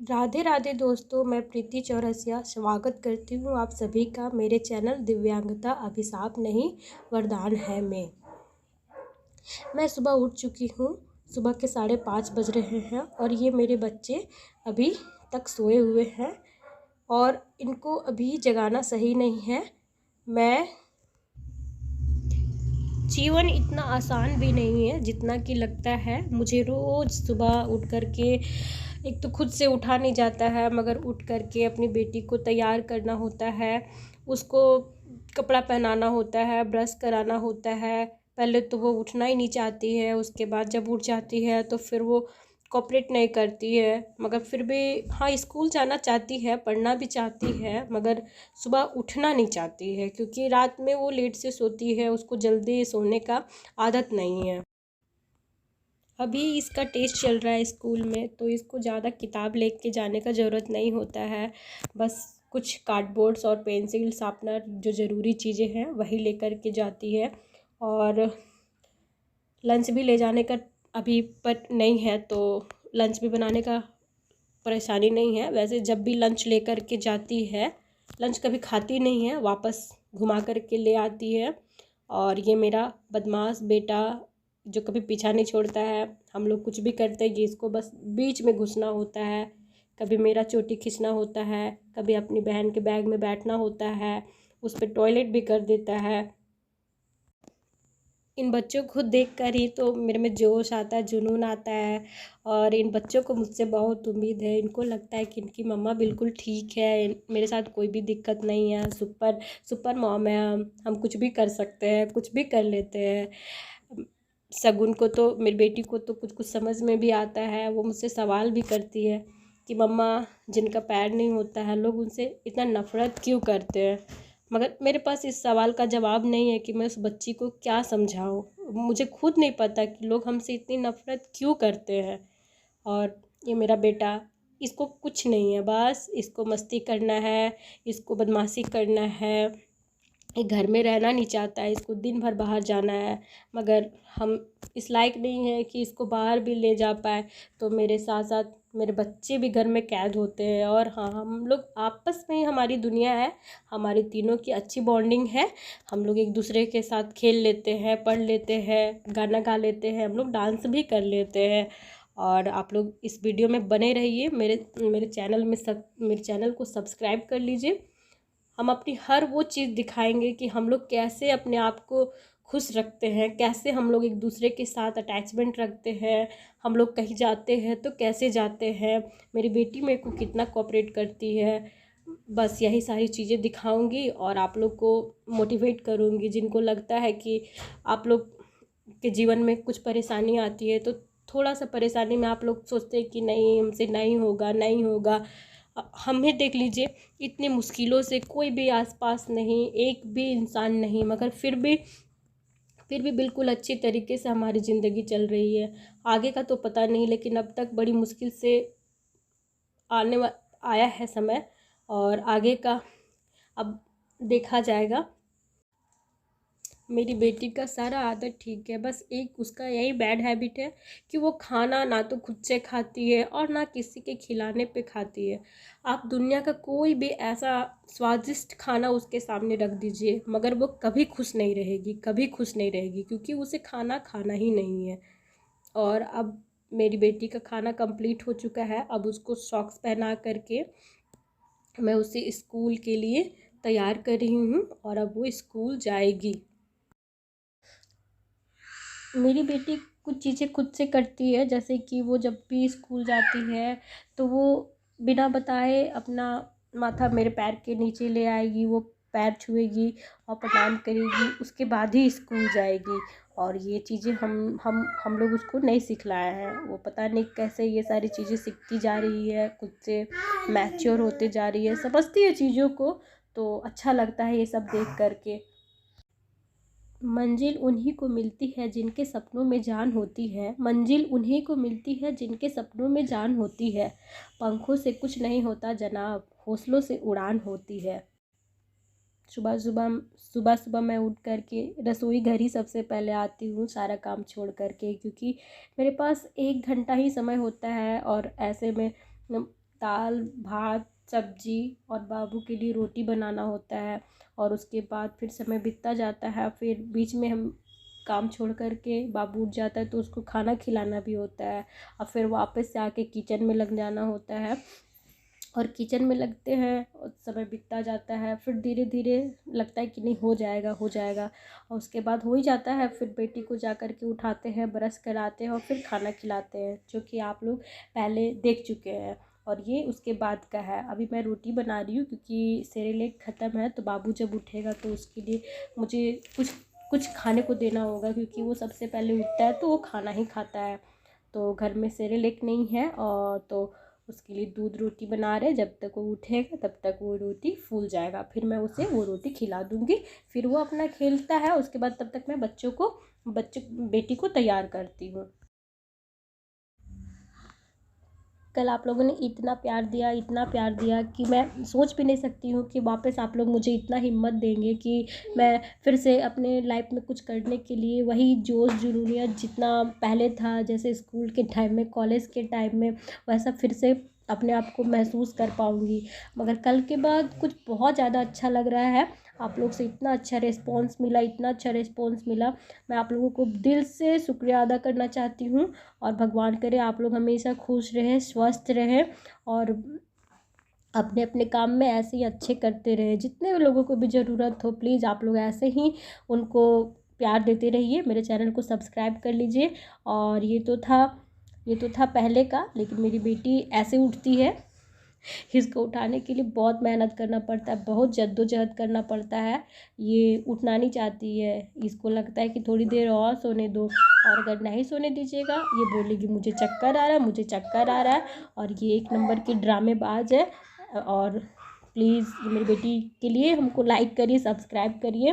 राधे राधे दोस्तों, मैं प्रीति चौरसिया स्वागत करती हूँ आप सभी का मेरे चैनल दिव्यांगता अभिशाप नहीं वरदान है में। मैं सुबह उठ चुकी हूँ। सुबह के 5:30 बज रहे हैं और ये मेरे बच्चे अभी तक सोए हुए हैं और इनको अभी जगाना सही नहीं है। जीवन इतना आसान भी नहीं है जितना कि लगता है। मुझे रोज़ सुबह उठ कर के एक तो खुद से उठा नहीं जाता है, मगर उठ कर के अपनी बेटी को तैयार करना होता है, उसको कपड़ा पहनाना होता है, ब्रश कराना होता है। पहले तो वो उठना ही नहीं चाहती है, उसके बाद जब उठ जाती है तो फिर वो कोऑपरेट नहीं करती है, मगर फिर भी हाँ स्कूल जाना चाहती है, पढ़ना भी चाहती है, मगर सुबह उठना नहीं चाहती है क्योंकि रात में वो लेट से सोती है, उसको जल्दी सोने का आदत नहीं है। अभी इसका टेस्ट चल रहा है स्कूल में, तो इसको ज़्यादा किताब लेके जाने का ज़रूरत नहीं होता है। बस कुछ कार्डबोर्ड्स और पेंसिल शार्पनर जो ज़रूरी चीज़ें हैं वही लेकर के जाती है। और लंच भी ले जाने का अभी पर नहीं है, तो लंच भी बनाने का परेशानी नहीं है। वैसे जब भी लंच लेकर के जाती है, लंच कभी खाती नहीं है, वापस घुमा कर के ले आती है। और ये मेरा बदमाश बेटा जो कभी पीछा नहीं छोड़ता है, हम लोग कुछ भी करते हैं ये इसको बस बीच में घुसना होता है। कभी मेरा चोटी खींचना होता है, कभी अपनी बहन के बैग में बैठना होता है, उस पर टॉयलेट भी कर देता है। इन बच्चों को देख कर ही तो मेरे में जोश आता है, जुनून आता है। और इन बच्चों को मुझसे बहुत उम्मीद है। इनको लगता है कि इनकी मम्मा बिल्कुल ठीक है, मेरे साथ कोई भी दिक्कत नहीं है, सुपर सुपर मॉम है, हम कुछ भी कर सकते हैं, कुछ भी कर लेते हैं। शगुन को तो, मेरी बेटी को तो कुछ कुछ समझ में भी आता है। वो मुझसे सवाल भी करती है कि मम्मा जिनका पैर नहीं होता है लोग उनसे इतना नफ़रत क्यों करते हैं। मगर मेरे पास इस सवाल का जवाब नहीं है कि मैं उस बच्ची को क्या समझाऊं। मुझे खुद नहीं पता कि लोग हमसे इतनी नफ़रत क्यों करते हैं। और ये मेरा बेटा, इसको कुछ नहीं है, बस इसको मस्ती करना है, इसको बदमाशी करना है। ये घर में रहना नहीं चाहता है, इसको दिन भर बाहर जाना है, मगर हम इस लायक नहीं है कि इसको बाहर भी ले जा पाए। तो मेरे साथ साथ मेरे बच्चे भी घर में कैद होते हैं। और हाँ, हम लोग आपस में ही हमारी दुनिया है, हमारी तीनों की अच्छी बॉन्डिंग है। हम लोग एक दूसरे के साथ खेल लेते हैं, पढ़ लेते हैं, गाना गा लेते हैं, हम लोग डांस भी कर लेते हैं। और आप लोग इस वीडियो में बने रहिए, मेरे चैनल में मेरे चैनल को सब्सक्राइब कर लीजिए। हम अपनी हर वो चीज़ दिखाएंगे कि हम लोग कैसे अपने आप को खुश रखते हैं, कैसे हम लोग एक दूसरे के साथ अटैचमेंट रखते हैं, हम लोग कहीं जाते हैं तो कैसे जाते हैं, मेरी बेटी मेरे को कितना कोऑपरेट करती है। बस यही सारी चीज़ें दिखाऊंगी और आप लोग को मोटिवेट करूंगी। जिनको लगता है कि आप लोग के जीवन में कुछ परेशानी आती है, तो थोड़ा सा परेशानी में आप लोग सोचते हैं कि नहीं हमसे नहीं होगा, नहीं होगा। हमें देख लीजिए, इतनी मुश्किलों से कोई भी आसपास नहीं, एक भी इंसान नहीं, मगर फिर भी बिल्कुल अच्छी तरीके से हमारी ज़िंदगी चल रही है। आगे का तो पता नहीं, लेकिन अब तक बड़ी मुश्किल से आया है समय, और आगे का अब देखा जाएगा। मेरी बेटी का सारा आदत ठीक है, बस एक उसका यही बैड हैबिट है कि वो खाना ना तो खुद से खाती है और ना किसी के खिलाने पे खाती है। आप दुनिया का कोई भी ऐसा स्वादिष्ट खाना उसके सामने रख दीजिए, मगर वो कभी खुश नहीं रहेगी, कभी खुश नहीं रहेगी, क्योंकि उसे खाना खाना ही नहीं है। और अब मेरी बेटी का खाना कंप्लीट हो चुका है, अब उसको सॉक्स पहना करके मैं उसे स्कूल के लिए तैयार कर रही हूँ और अब वो स्कूल जाएगी। मेरी बेटी कुछ चीज़ें खुद से करती है, जैसे कि वो जब भी स्कूल जाती है तो वो बिना बताए अपना माथा मेरे पैर के नीचे ले आएगी, वो पैर छुएगी और प्रणाम करेगी, उसके बाद ही स्कूल जाएगी। और ये चीज़ें हम लोग उसको नहीं सिखलाया है, वो पता नहीं कैसे ये सारी चीज़ें सीखती जा रही है, खुद से मैच्योर होते जा रही है, समझती है चीज़ों को। तो अच्छा लगता है ये सब देख करके। मंजिल उन्हीं को मिलती है जिनके सपनों में जान होती है, मंजिल उन्हीं को मिलती है जिनके सपनों में जान होती है। पंखों से कुछ नहीं होता जनाब, हौसलों से उड़ान होती है। सुबह सुबह सुबह सुबह मैं उठ कर के रसोई घर ही सबसे पहले आती हूँ, सारा काम छोड़ कर के, क्योंकि मेरे पास 1 घंटा ही समय होता है। और ऐसे में दाल भात सब्जी और बाबू के लिए रोटी बनाना होता है। और उसके बाद फिर समय बीतता जाता है, फिर बीच में हम काम छोड़ कर के बाबू उठ जाता है तो उसको खाना खिलाना भी होता है। और फिर वापस से आके किचन में लग जाना होता है, और किचन में लगते हैं और समय बीतता जाता है। फिर धीरे धीरे लगता है कि नहीं हो जाएगा हो जाएगा, और उसके बाद हो ही जाता है। फिर बेटी को जा कर के उठाते हैं, ब्रश कराते हैं और फिर खाना खिलाते हैं, जो कि आप लोग पहले देख चुके हैं। और ये उसके बाद का है। अभी मैं रोटी बना रही हूँ क्योंकि सेरेलैक ख़त्म है, तो बाबू जब उठेगा तो उसके लिए मुझे कुछ कुछ खाने को देना होगा, क्योंकि वो सबसे पहले उठता है तो वो खाना ही खाता है। तो घर में सेरेलैक नहीं है, और तो उसके लिए दूध रोटी बना रहे। जब तक वो उठेगा तब तक वो रोटी फूल जाएगा, फिर मैं उसे वो रोटी खिला दूँगी। फिर वो अपना खेलता है, उसके बाद तब तक मैं बेटी को तैयार करती हूँ। कल आप लोगों ने इतना प्यार दिया कि मैं सोच भी नहीं सकती हूँ कि वापस आप लोग मुझे इतना हिम्मत देंगे कि मैं फिर से अपने लाइफ में कुछ करने के लिए वही जोश जुनूनियत जितना पहले था, जैसे स्कूल के टाइम में, कॉलेज के टाइम में, वैसा फिर से अपने आप को महसूस कर पाऊँगी। मगर कल के बाद कुछ बहुत ज़्यादा अच्छा लग रहा है। आप लोग से इतना अच्छा रिस्पॉन्स मिला, इतना अच्छा रिस्पॉन्स मिला। मैं आप लोगों को दिल से शुक्रिया अदा करना चाहती हूँ। और भगवान करे आप लोग हमेशा खुश रहें, स्वस्थ रहें, और अपने अपने काम में ऐसे ही अच्छे करते रहें। जितने भी लोगों को भी ज़रूरत हो, प्लीज़ आप लोग ऐसे ही उनको प्यार देते रहिए। मेरे चैनल को सब्सक्राइब कर लीजिए। और ये तो था पहले का, लेकिन मेरी बेटी ऐसे उठती है। इसको उठाने के लिए बहुत मेहनत करना पड़ता है, बहुत जद्दोजहद करना पड़ता है। ये उठना नहीं चाहती है, इसको लगता है कि थोड़ी देर और सोने दो, और अगर नहीं सोने दीजिएगा ये बोलेगी मुझे चक्कर आ रहा है, मुझे चक्कर आ रहा है। और ये एक नंबर की ड्रामेबाज है। और प्लीज़ मेरी बेटी के लिए हमको लाइक करिए, सब्सक्राइब करिए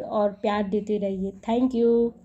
और प्यार देते रहिए। Thank you.